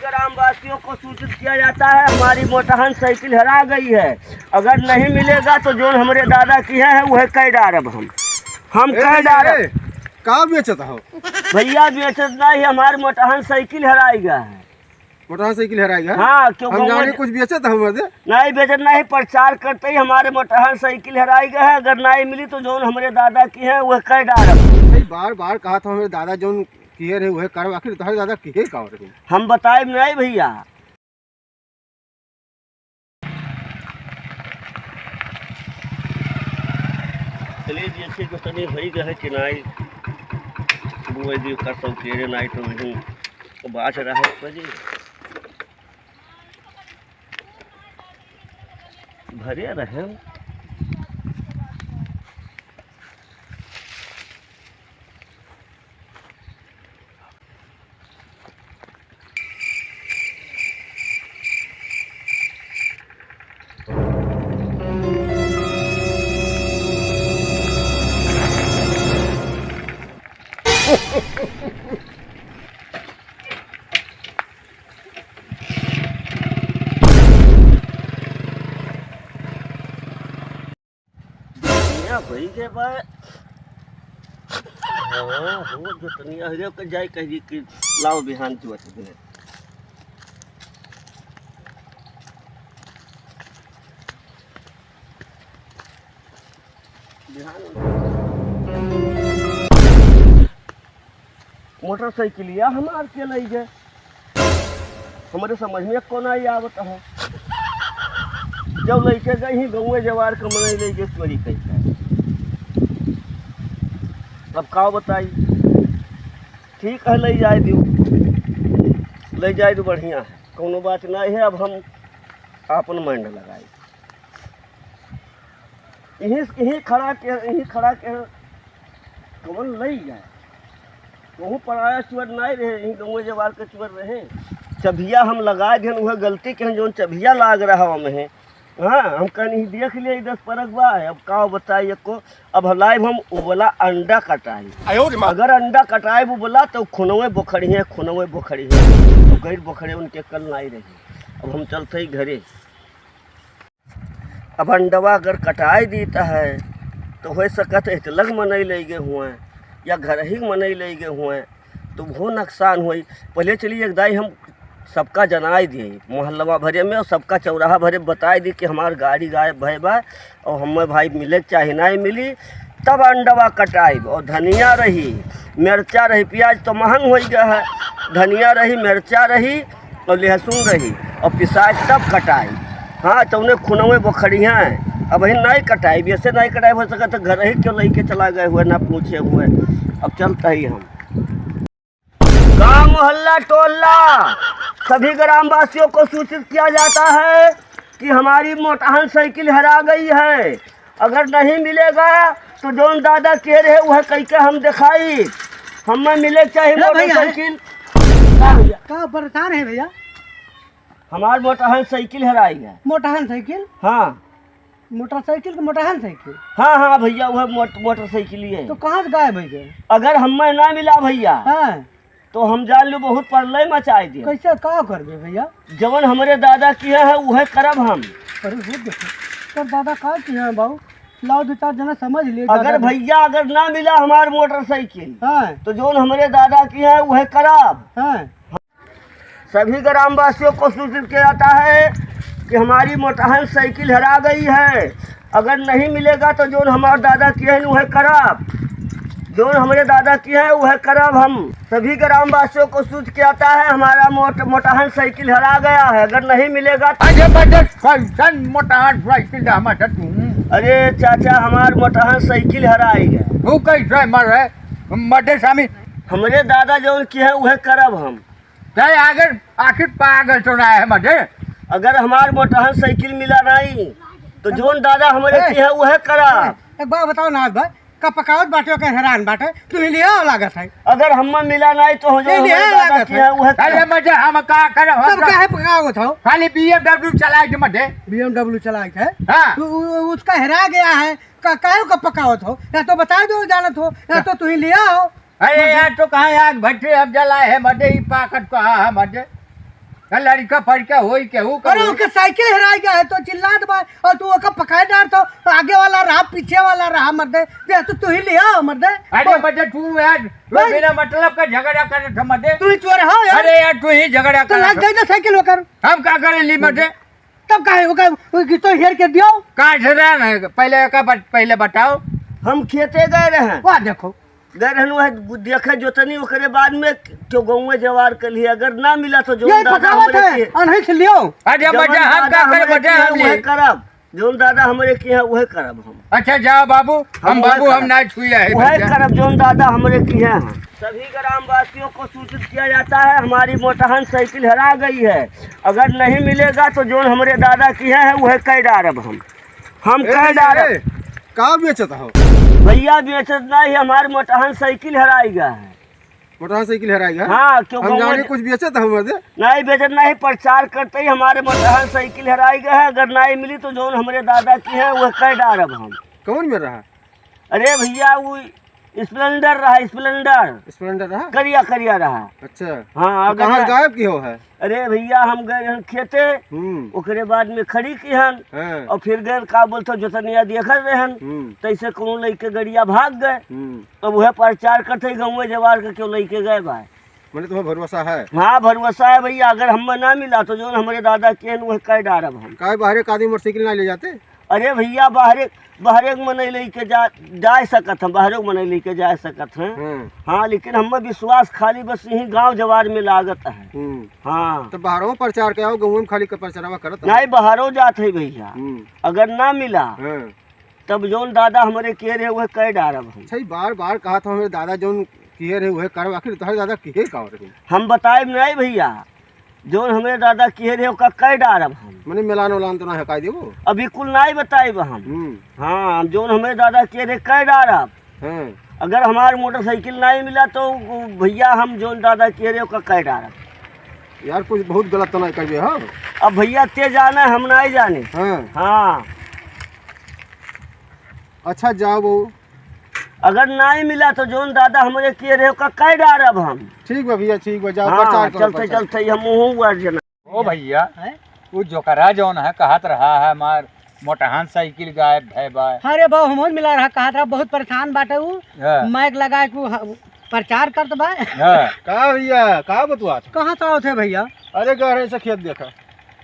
ग्रामवासियों को सूचित किया जाता है हमारी मोटहन साइकिल हरा गई है। अगर नहीं मिलेगा तो जो हमारे दादा की है वह कह डारब हम कह डारब। का बेचता हो भैया बेचना ही हमारी मोटहन साइकिल हराई गया है। मोटहन साइकिल हराएगा? हाँ क्यों हम जाने कुछ बेचता हूँ नहीं बेचना ही प्रचार करते ही हमारे मोटहन साइकिल हराई गया है। अगर नहीं मिली तो जो हमारे दादा की है वह कह डारब। बार बार कहा था हमारे दादा जो किए रहे वह कर, आखिर तुम्हारे दादा किए का रहे हम बताए नहीं भैया। चलिए जी अच्छी तो तनी भई गए चिनाई बुए दी का सब केरे नाई तो नहीं तो बात रहा है जी भरे रहे भाई के बाद हाँ हो जो तनिया हो के जाए कही कि लाओ बिहान चुआ दे मोटरसाइकिलिया हमार के ले गए हमारे समझ में कौन आई आवत है। जब लेके गई ही गौए जवार के मन ले गए चोरी कैसे अब का बताई। ठीक है ले जाए दो बढ़िया है कोनो बात नहीं है। अब हम अपन माइंड लगाए यहीं खड़ा के कौन ले जाए वहूँ पराया चुअर नहीं रहे यहीं गौए जवार के चुअर रहे। चबिया हम लगाए थे वह गलती के जो चबिया लाग रहा हमें। हाँ हम कहीं देख लिए 10 परक बा है। अब का बताइए को अब लाइव हम वो बोला अंडा कटाई। अगर अंडा कटाए वो बोला तो खुनवे बोखड़ी है तो गैर बोखड़े उनके कल नहीं रही। अब हम चलते ही घरे। अब अंडवा अगर कटाई देता है तो हो सकता है लग मनई ले गए हुए या घर ही मनई ले गए हुए तो वो नुकसान हुई। पहले चलिए एक दाई हम सबका जनाई दिए मोहल्ला भरे में और सबका चौराहा भरे बताए दी कि हमार गाड़ी गायब भय बा और हमें भाई मिले चाहे नहीं मिली। तब अंडवा कटाई और धनिया रही मिर्चा रही प्याज तो महंग हो गया है। धनिया रही मिर्चा रही और लहसुन रही और पिसाज तब कटाई। हाँ तो उन्हें खुनवे बोखड़ियाँ हैं अब वही नहीं कटाई वैसे नहीं कटाई हो सका तो घर ही क्यों लेके चला गए हुए ना पूछे हुए। अब चलता ही हम गाँव मोहल्ला टोला सभी ग्रामवासियों को सूचित किया जाता है कि हमारी मोटहन साइकिल हरा गई है। अगर नहीं मिलेगा तो जोन दादा कह रहे वह कह के हम दिखाई हमें मिले चाहिए मोटरसाइकिल। क्या परेशान है भैया? हमारी मोटहन साइकिल हराई है। मोटहन साइकिल? हाँ मोटरसाइकिल की मोटहन साइकिल? हाँ भैया वह मोटरसाइकिल ही है। तो कहाँ से गायब है? अगर हमें ना मिला भैया हाँ तो हम जान लो बहुत प्रलय मचाई दिए। कैसे का कर दे भैया? जवन हमारे दादा किया है वह करब हम। अरे वो देखो तो दादा का किया है बाबू लाओ 2-4 जना समझ लिए। अगर भैया अगर ना मिला हमार मोटरसाइकिल हाँ तो जोन हमारे दादा की है वह करब। हाँ सभी ग्रामवासियों को सूचित किया जाता है कि हमारी मोटहन साइकिल हरा गई है। अगर नहीं मिलेगा तो जोन हमारे दादा की है वह करब। जो हमारे दादा की है वह करब हम। सभी ग्रामवासियों को सूचित किया जाता है हमारा मोटहन साइकिल हरा गया है। अगर नहीं मिलेगा मोटहन साइकिल अरे चाचा हमार मोटहन साइकिल हराई है। वो कैसे मर स्वामी हमारे दादा जो की है वह करब हम। अगर आखिर पागल तो ना है मजे। अगर हमार मोटहन साइकिल मिला नहीं तो जोन दादा हमारे की है वह करब। एक बात बताओ नाथ भाई का पकावत बाटे के हैरान बाटे तुम्हें लिया लागत है। अगर हमें मिला नहीं तो जो हमारे दादा की है वह अरे मजे हम का करब सब क्या है पकावत हो? खाली BMW चलाए के मजे BMW चलाए थे। हाँ तो उसका हेरा गया है काहे का पकावत हो? या तो बता दो जानत हो या तो तुम्हें लिया हो। अरे यार तो कहाँ आग भट्टी अब जलाए है मजे ही पाकट कहा है मजे लड़का फड़का होई केहू अरे उसके साइकिल हेराई गया है तो चिल्ला दबा और तू ओका पकड़ डाल तो आगे वाला रहा पीछे वाला रहा मर्दे दे तू ही लिया मर्दे अरे बच्चा तू यार बिना मतलब का झगड़ा कर था मर्दे। तू ही चोर हो यार। अरे यार तू ही झगड़ा तो कर लग गई ना साइकिल होकर हम क्या करें ली मर्दे तब काहे होगा तो हेर के दियो। कहाँ से रहा पहले बताओ। हम खेते गए रहे वाह देखो गए रहन वह देखे जोतनी ओकरे बाद में क्यों गाँव जवार कर लिए अगर ना मिला तो जो यही दादा पकावत हमरे है के अनही से लियो। अरे बच्चा हम क्या करें बच्चा हम वह ले। करब जोन दादा हमरे के है वह करब हम अच्छा जाओ बाबू हम वह बाबू हम करब। ना छुआ है वह बच्चा। करब जोन दादा हमरे की है। सभी ग्रामवासियों को सूचित किया जाता है हमारी मोटहन साइकिल हरा गई है अगर नहीं मिलेगा तो जोन हमारे दादा की है वह कह डारब हम कह डारब। का बेचत हो भैया बेचत नहीं हमारी मोटहन साइकिल हराई गया है। मोटरसाइकिल हेराई गया। हाँ क्यों हम जाने कुछ बेचत हम मर्दे। नहीं बेचत नहीं प्रचार करते ही हमारे मोटहन साइकिल हराई गया है अगर नहीं मिली तो जो हमारे दादा की है वह कह डारब हम। कौन में रहा अरे भैया वो स्प्लेंडर रहा स्प्लेंडर रहा। करिया करिया रहा। अच्छा हाँ तो कहाँ अगर गायब की हो है। अरे भैया हम गए हन खेते ओकरे बाद में खड़ी की हन हाँ। और फिर गए का बोलते जोतनिया देखल रहे हन तैसे कोनो लइके गड़िया भाग गए अब वह प्रचार करते गाँव जवार के क्यों लइके गए भाई। मैंने तुम्हें भरोसा है। हाँ भरोसा है भैया अगर हमें ना मिला तो जो हमारे दादा के हैं वह कह डारब हम। का बाहर एक आदमी मोटरसाइकिल ना ले जाते। अरे भैया बाहरे मने लेके जा सकत हम बाहरे मने लेके जा सकत हैं। हाँ लेकिन हमें विश्वास खाली बस यही गांव जवार में लागत है। हाँ तो बाहरों प्रचार के आओ गाँव में खाली का प्रचार करत नहीं बाहरों जात है भैया अगर ना मिला तब जोन दादा हमारे के रहे वह कह डारब हम। सही बार बार कहा था हमारे दादा जोन किए रहे वह कर आखिर तुम्हारे दादा किए का रहे। हम बताए नहीं भैया जोन हमारे दादा किए रहे का कह डारब हम। मैंने मिलान उलान तो ना है का देवो अभी कुल नहीं बताए हम। हाँ जोन हमारे दादा किए रहे कह डारब अगर हमारे मोटरसाइकिल नहीं मिला तो भैया हम जोन दादा किए रहे का कह डारब। यार कुछ बहुत गलत तो नहीं कर हाँ। अब भैया ते जाना है हम नहीं जाने। हाँ अच्छा जाओ बहू अगर नहीं मिला तो जोन दादा हमारे किए रहे का कह डारब हम। ठीक बा भैया ठीक बा जाओ हाँ, प्रचार करो, चलते प्रचार। चलते हम मुँह जना। ओ भैया वो जोकरा जौन है कहत रहा है हमार मोटहन साइकिल गायब है बा। अरे बहु हमन मिला रहा कहा था बहुत परेशान बाटे ऊ माइक लगा के प्रचार करत बा। का भैया का बतुआ कहाँ से आओ थे भैया। अरे गहरे से खेत देखा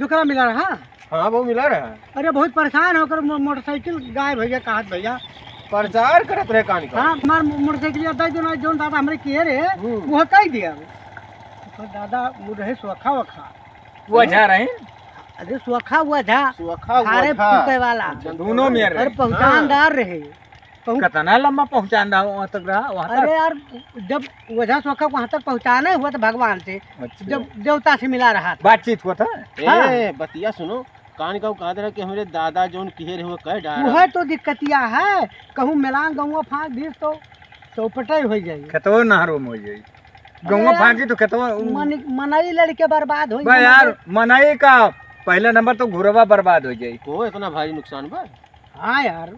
दुकरा मिला रहा। हाँ वो मिला रहा। अरे बहुत परेशान होकर मोटरसाइकिल गायब भैया कहा भैया प्रचार करत रहे कहानी का। हाँ हमार मोटरसाइकिल जो दादा हमारे किए रहे वो कह दिया दादा रहे सुखा वखा वो जा रहे अरे सुखा हुआ था सुखा खारे फूके वाला दोनों में अरे पहचानदार रहे कितना लंबा पहुँचान रहा वहाँ तक रहा वहाँ अरे यार जब वजह सुखा वहाँ तक पहुँचाना हुआ तो भगवान से जब देवता से मिला रहा था बातचीत हुआ था। ए बतिया सुनो कान का कहा रहा कि हमारे दादा जोन किए रहे वो कह डाला। वह तो दिक्कतिया है कहूँ मिलान गौवा फाँक दी तो चौपटे हो जाए खेतवा नहरों में हो जाए गौवा फांकी तो खेतवा मनई लड़के बर्बाद हो भाई यार मनई का पहला नंबर तो घुरवा बर्बाद हो जाए। को इतना भारी नुकसान बा। हाँ यार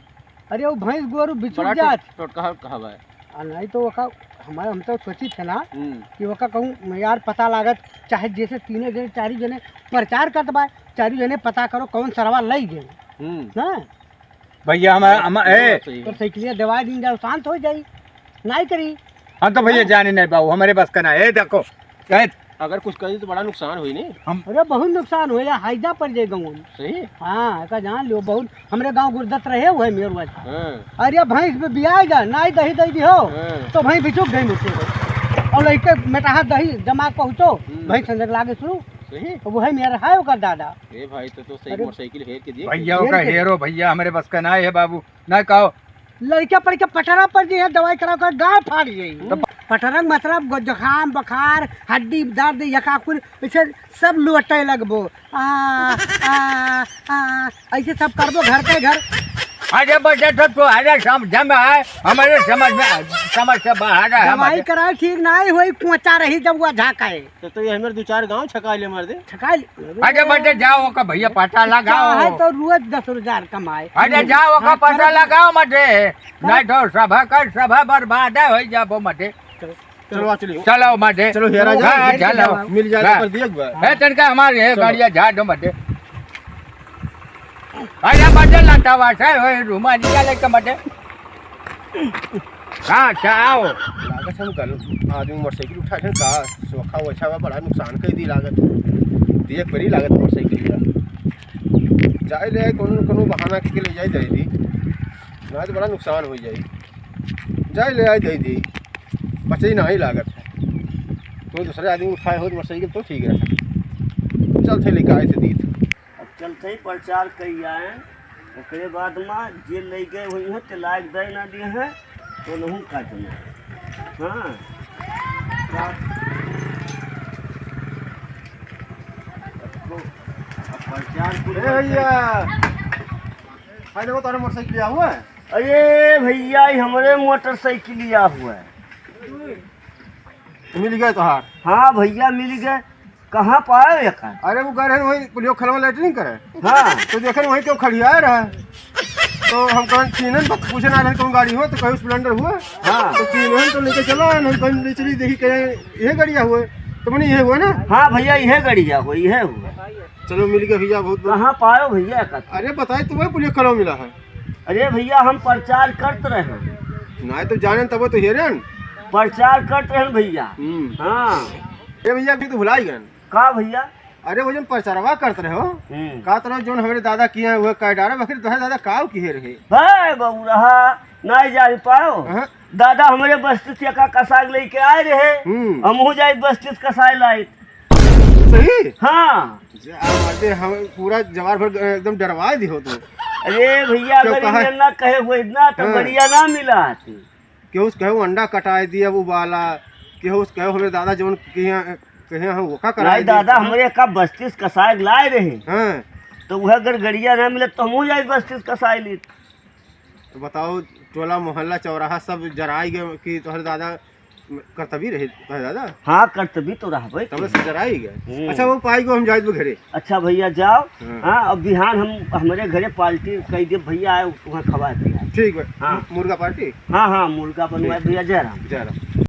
अरे वो भैंस गोरू बिछुड़ जात टोटका कहा बा नहीं तो वका हमारे हम तो सोची थे ना कि वका कहूँ यार पता लागत चाहे जैसे तीनों जने चारी जने प्रचार करत बा चारी जने पता करो कौन सरवा लई गए ना भैया तो साइकिलिया दवाई दिन जाओ शांत हो जाई नहीं करी। हम तो भैया जाने नहीं बाबू हमारे बस का ना है देखो अगर कुछ करी तो बड़ा नुकसान हुई नहीं। हम अरे बहुत नुकसान हुआ हाइजा पड़ जाए गाँव में। सही हाँ का जान लो बहुत हमारे गाँव गुर्दत रहे हुए मेरे वजह अरे भैंस पे बियाएगा नहीं दही दही हो तो भैंस बिचुक गई मुझसे और लड़के मेटाहा दही दिमाग पहुँचो भैंस अंदर लागे शुरू वही मेरा है ओकर दादा। ए भाई तो सही मोटरसाइकिल हेर के दिए भैया का हेरो भैया हमारे बस का ना है बाबू ना कहो लड़के पड़ के पटरा पड़ जाए दवाई करा कर गाँव फाड़ जाए पटरंग मतलब जुकाम बुखार हड्डी दर्द यकाकुर ऐसे सब लुटे लगबो ऐसे सब करबो घर के घर। अरे बच्चा तो अरे समझ में आए हमारे समझ से बाहर है दवाई कराए ठीक नहीं हुई कोचा रही जब वो झाकाए तो ये हमारे दो चार गांव छका ले मार दे छका। अरे बच्चे जाओ का भैया पता लगाओ तो रोज 10,000 कमाए। अरे जाओ का पता लगाओ मटे नहीं तो सभा कर सभा बर्बाद हो जाबो मटे। चलो आ चलिए चलो मटे चलो हेरा हाँ, जा चलो मिल जाए हाँ। पर दिख बा है तनका हमारे है चलो। गाड़िया जा दो मटे अरे मटे लाटा वाटा है रूमा निकाले के मटे हाँ आओ लागत हम कल आदमी मोटरसाइकिल उठा के का सोखा वछा बा बड़ा नुकसान कर दी लागत देख बड़ी लागत मोटरसाइकिल का जाए ले कोनो बहाना के ले जाए दे दी ना तो बड़ा नुकसान हो जाए जाए ले आए दे दी बचे ना ही लागत कोई दूसरे आदमी उठाए हो मोटरसाइकिल तो ठीक है चल थे लेके आए थे दी अब चलते ही प्रचार कई आए ओकरे बाद में जे ले गए हुई हैं तो लायक दे ना दिए हैं तो नहूँ काटना हाँ प्रचार भैया अरे वो तारा मोटरसाइकिल लिया हुआ है अरे भैया ये हमारे मोटरसाइकिल लिया हुआ है मिल गया तो हार हाँ भैया मिल गए कहाँ पाए एक अरे वो गए वही पुलियो खलवा लैटरिंग करे हाँ तो देखे वहीं क्यों खड़िया रहा तो हम कहीं चीनन पूछे ना रहे कौन गाड़ी हो तो कहीं स्प्लेंडर हुआ हाँ तो चीनन तो लेके चलो हम कहीं ले चली देखी कहीं ये गाड़िया हुए तो मैंने ये हुआ ना हाँ भैया यह गड़िया हो यह हुआ चलो मिल गया भैया बहुत बहुत कहाँ पायो भैया का अरे बताए तो वही पुलियो खलवा मिला है अरे भैया हम प्रचार करते रहे ना तो जाने तब तो हेरन प्रचार करते रहे भैया हाँ ये भैया भी तो भुलाई गए का भैया अरे वो जो प्रचारवा करते रहे हो का तरह जो हमारे दादा किए हैं वह कह डारे बकरी तुम्हारे दादा काव किए रहे भाई बबू रहा नहीं जा पाओ हाँ। दादा हमारे बस्ती का कसाग लेके आए रहे हम जाए बस्ती कसाई लाई सही हाँ हम पूरा जवार भर एकदम डरवा दी हो तो अरे भैया क्यों अगर कहा? ये ना कहे हुए ना तो हाँ। बढ़िया ना मिला आती केहू कहो अंडा कटाए दिया वो बाला केहू कहो हमारे दादा जवन कहे हम वो करा नहीं दादा हमारे का बस्ती कसाई लाए रहे हाँ तो वह अगर गड़िया ना मिले तो हम जाए बस्ती कसाई ली तो बताओ टोला मोहल्ला चौराहा सब जराई गए कि तुम्हारे दादा कर्तव्य रहे तुम्हारे दादा हाँ कर्तव्य तो रहा भाई तब से जराई गए अच्छा वो पाई को हम जाए तो घरे अच्छा भैया जाओ हाँ। हाँ अब बिहान हम हमारे घरे पार्टी कही दे भैया आए वहाँ खवा दिया ठीक है हाँ। मुर्गा पार्टी हाँ हाँ मुर्गा बनवाए भैया जयराम जय राम